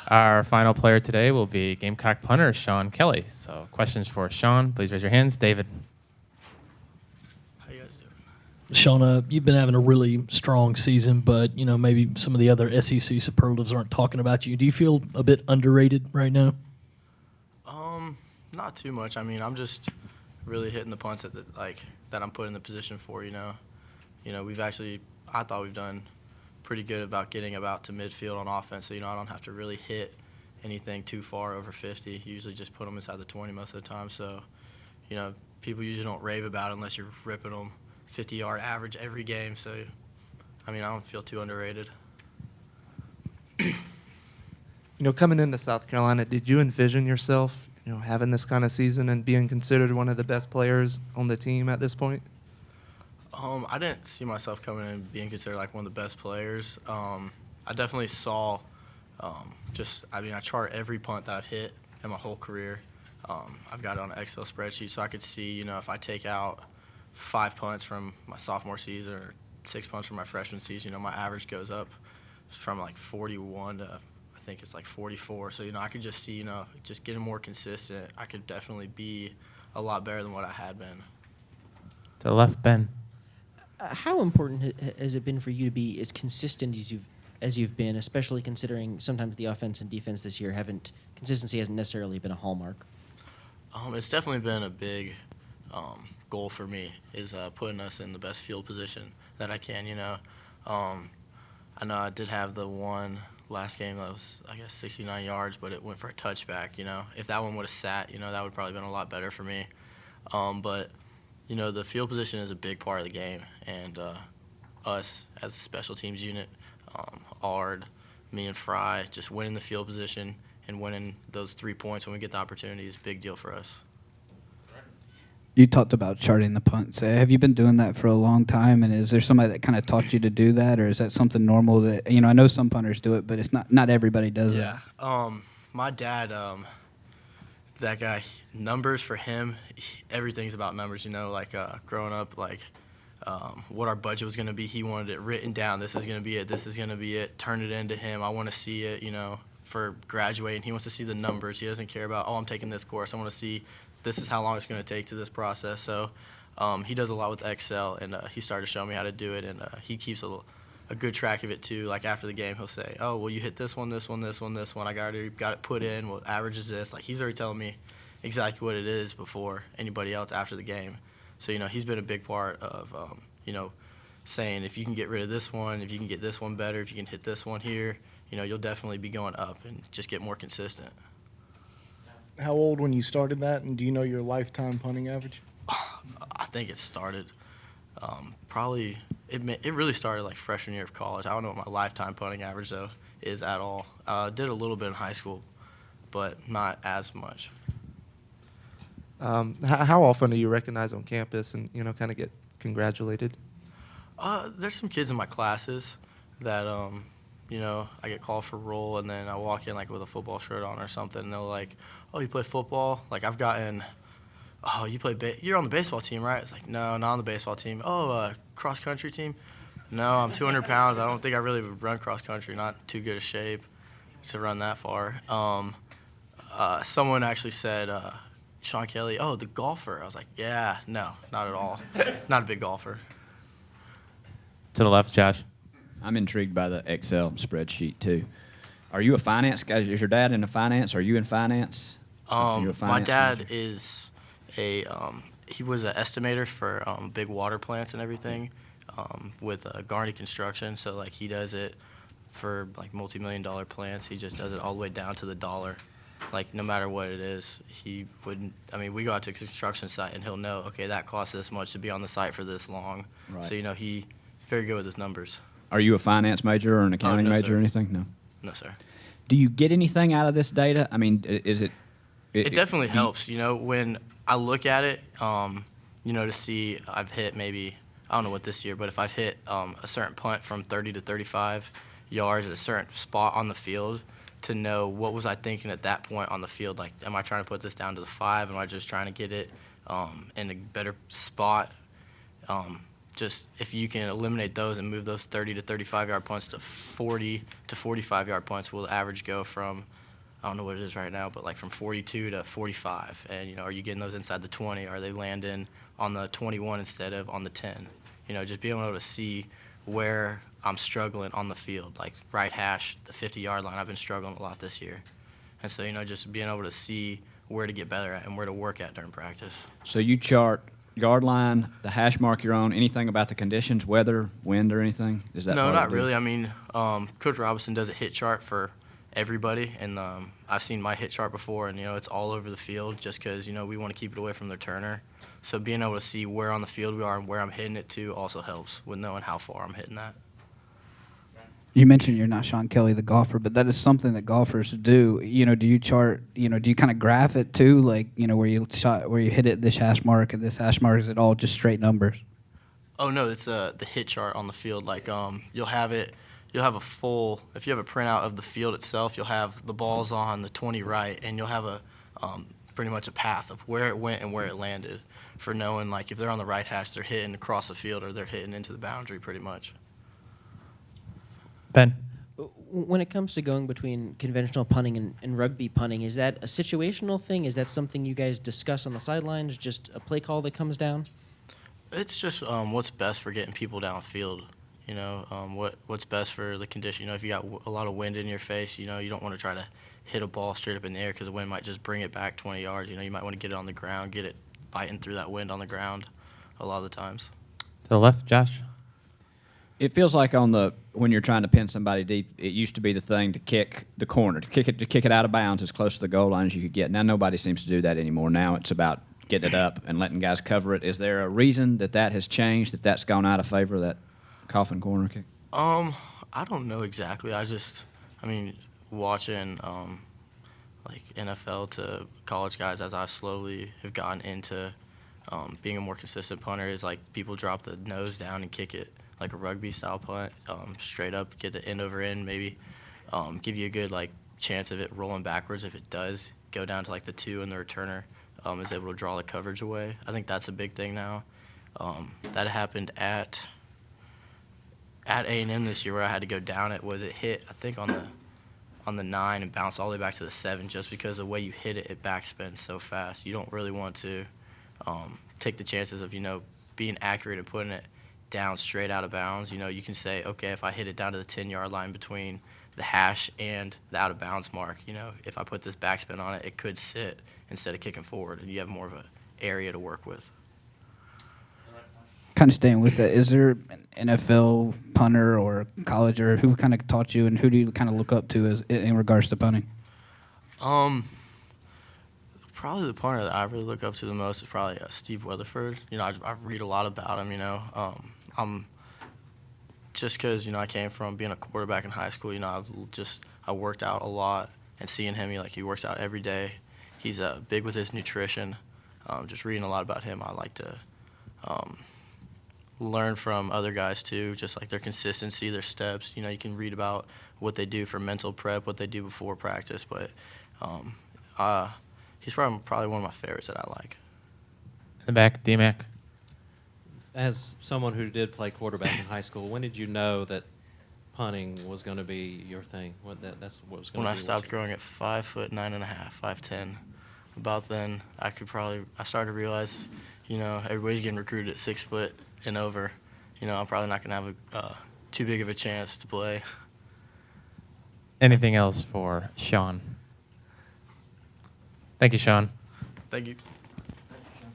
Our final player today will be Gamecock punter Sean Kelly. So questions for Sean, please raise your hands. David. How you guys doing? Shauna, you've been having a really strong season, but maybe some of the other SEC superlatives aren't talking about you. Do you feel a bit underrated right now? Not too much. I mean, I'm just really hitting the punts that I'm put in the position for. I thought we've done pretty good about getting about to midfield on offense. So I don't have to really hit anything too far over 50. Usually just put them inside the 20 most of the time. So, people usually don't rave about it unless you're ripping them 50-yard average every game. So, I don't feel too underrated. Coming into South Carolina, did you envision yourself, having this kind of season and being considered one of the best players on the team at this point? I didn't see myself coming in and being considered like one of the best players. I definitely saw I chart every punt that I've hit in my whole career. I've got it on an Excel spreadsheet so I could see, if I take out 5 punts from my sophomore season or 6 punts from my freshman season, my average goes up from like 41 to I think it's like 44. So, I could just see, just getting more consistent, I could definitely be a lot better than what I had been. To the left, Ben. How important has it been for you to be as consistent as you've been, especially considering sometimes the offense and defense this year consistency hasn't necessarily been a hallmark? It's definitely been a big goal for me is putting us in the best field position that I can. I know I did have the one last game that was 69 yards, but it went for a touchback. If that one would have sat, that would probably been a lot better for me. But the field position is a big part of the game, and us as a special teams unit, Ard, me and Fry, just winning the field position and winning those 3 points when we get the opportunity is a big deal for us. You talked about charting the punts. Have you been doing that for a long time, and is there somebody that kind of taught you to do that, or is that something normal that, I know some punters do it, but it's not everybody does it? Yeah. My dad, that guy, numbers for him, everything's about numbers, growing up, what our budget was going to be. He wanted it written down. This is going to be it. This is going to be it. Turn it into him. I want to see it, for graduating. He wants to see the numbers. He doesn't care about, I'm taking this course. I want to see this is how long it's going to take to this process. So he does a lot with Excel, and he started to show me how to do it, and he keeps a good track of it too. Like after the game, he'll say, oh, well, you hit this one, this one, this one, this one. I already got it put in. What average is this? Like he's already telling me exactly what it is before anybody else after the game. So, he's been a big part of, saying if you can get rid of this one, if you can get this one better, if you can hit this one here, you'll definitely be going up and just get more consistent. How old when you started that, and do you know your lifetime punting average? I think it started probably it really started like freshman year of college. I don't know what my lifetime punting average though is at all. Did a little bit in high school, but not as much. How often are you recognized on campus and kind of get congratulated? There's some kids in my classes that I get called for roll, and then I walk in like with a football shirt on or something, and they're like, "Oh, you play football?" Like I've gotten, "Oh, you're on the baseball team, right?" It's like, "No, not on the baseball team." "Oh, cross country team?" "No, I'm 200 pounds. I don't think I really would run cross country. Not too good a shape to run that far." Someone actually said, "Sean Kelly, oh, the golfer." I was like, "Yeah, no, not at all. Not a big golfer." To the left, Josh. I'm intrigued by the Excel spreadsheet too. Are you a finance guy? Is your dad into finance? Are you in finance? My dad is he was an estimator for big water plants and everything with Garney Construction. So like he does it for like multi-million-dollar plants. He just does it all the way down to the dollar. Like no matter what it is, he wouldn't. I mean, we go out to a construction site and he'll know, okay, that costs this much to be on the site for this long. Right. So he's very good with his numbers. Are you a finance major or an accounting no, major sir. or anything? No. No, sir. Do you get anything out of this data? I mean, is it? It definitely helps. When I look at it, to see I've hit maybe, I don't know what this year, but if I've hit a certain punt from 30 to 35 yards at a certain spot on the field, to know what was I thinking at that point on the field. Like, am I trying to put this down to the 5? Am I just trying to get it in a better spot? just if you can eliminate those and move those 30 to 35-yard punts to 40 to 45-yard punts, will the average go from, I don't know what it is right now, but like from 42 to 45? And, are you getting those inside the 20? Are they landing on the 21 instead of on the 10? Just being able to see where I'm struggling on the field, like right hash, the 50-yard line, I've been struggling a lot this year. And so, just being able to see where to get better at and where to work at during practice. So you chart yard line, the hash mark you're on, anything about the conditions, weather, wind, or anything? Is that No, part of not the deal? really. I mean, Coach Robinson does a hit chart for everybody, and I've seen my hit chart before, and it's all over the field just because we want to keep it away from the returner. So being able to see where on the field we are and where I'm hitting it to also helps with knowing how far I'm hitting that. You mentioned you're not Sean Kelly, the golfer, but that is something that golfers do. Do you chart? Do you kind of graph it too, like where you hit it this hash mark and this hash mark? Is it all just straight numbers? Oh no, it's the hit chart on the field. Like you'll have it. You'll have a full. If you have a printout of the field itself, you'll have the balls on the 20 right, and you'll have a pretty much a path of where it went and where it landed, for knowing like if they're on the right hash, they're hitting across the field or they're hitting into the boundary pretty much. Ben. When it comes to going between conventional punting and rugby punting, is that a situational thing? Is that something you guys discuss on the sidelines, just a play call that comes down? It's just what's best for getting people downfield. What's best for the condition. If you got a lot of wind in your face, you don't want to try to hit a ball straight up in the air because the wind might just bring it back 20 yards. You might want to get it on the ground, get it biting through that wind on the ground a lot of the times. To the left, Josh. It feels like when you're trying to pin somebody deep, it used to be the thing to kick the corner, to kick it out of bounds as close to the goal line as you could get. Now nobody seems to do that anymore. Now it's about getting it up and letting guys cover it. Is there a reason that has changed, that's gone out of favor, that coffin corner kick? I don't know exactly. Watching like NFL to college guys as I slowly have gotten into being a more consistent punter, is like people drop the nose down and kick it like a rugby style punt, straight up, get the end over end, maybe give you a good like chance of it rolling backwards. If it does go down to like the 2 and the returner is able to draw the coverage away. I think that's a big thing now. That happened at A&M this year, where I had to go down it. It hit, I think, on the 9 and bounced all the way back to the 7, just because the way you hit it, it backspins so fast. You don't really want to take the chances of being accurate and putting it down straight out of bounds. You can say, okay, if I hit it down to the 10-yard line between the hash and the out of bounds mark, if I put this backspin on it, it could sit instead of kicking forward, and you have more of an area to work with. Kind of staying with that, is there an NFL punter or college, or who kind of taught you, and who do you kind of look up to in regards to punting? Probably the punter that I really look up to the most is probably Steve Weatherford. I read a lot about him. I'm just because I came from being a quarterback in high school. I worked out a lot, and seeing him, he works out every day. He's big with his nutrition. Just reading a lot about him, I like to learn from other guys too, just like their consistency, their steps. You can read about what they do for mental prep, what they do before practice, but he's probably one of my favorites that I like. In the back, D-Mac. As someone who did play quarterback in high school, when did you know that punting was going to be your thing? That's what was going to be? When I stopped growing at 5'9.5", 5'10", about then I started to realize, everybody's getting recruited at 6 foot and over. I'm probably not going to have too big of a chance to play. Anything else for Sean? Thank you, Sean. Thank you.